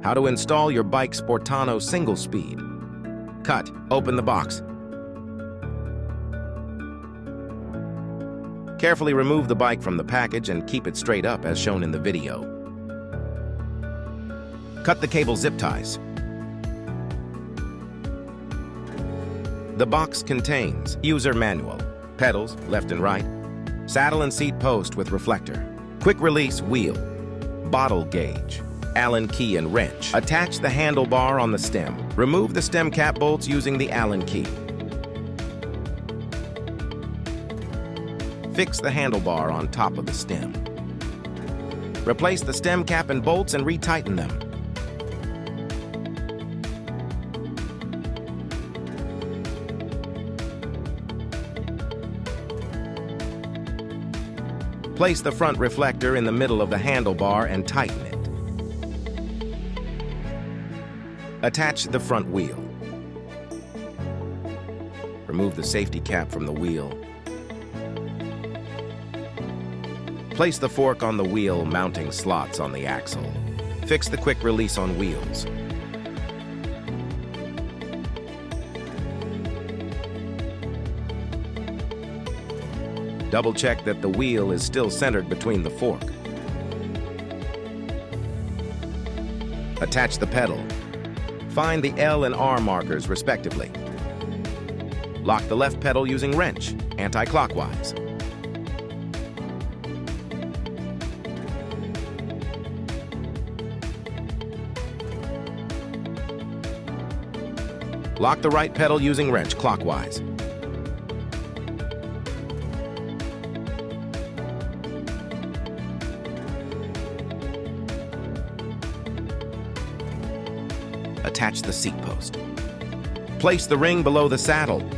How to install your bike Sportano single speed. Cut. Open the box. Carefully remove the bike from the package and keep it straight up as shown in the video. Cut the cable zip ties. The box contains user manual, pedals, left and right, saddle and seat post with reflector, quick release wheel, bottle gauge, Allen key and wrench. Attach the handlebar on the stem. Remove the stem cap bolts using the Allen key. Fix the handlebar on top of the stem. Replace the stem cap and bolts and retighten them. Place the front reflector in the middle of the handlebar and tighten it. Attach the front wheel. Remove the safety cap from the wheel. Place the fork on the wheel mounting slots on the axle. Fix the quick release on wheels. Double check that the wheel is still centered between the fork. Attach the pedal. Find the L and R markers respectively. Lock the left pedal using wrench, anti-clockwise. Lock the right pedal using wrench, clockwise. Attach the seat post. Place the ring below the saddle.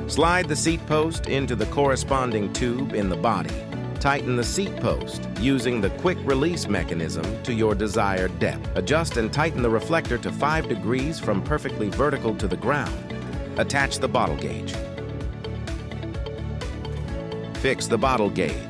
Slide the seat post into the corresponding tube in the body. Tighten the seat post using the quick release mechanism to your desired depth. Adjust and tighten the reflector to 5 degrees from perfectly vertical to the ground. Attach the bottle gauge. Fix the bottle gauge.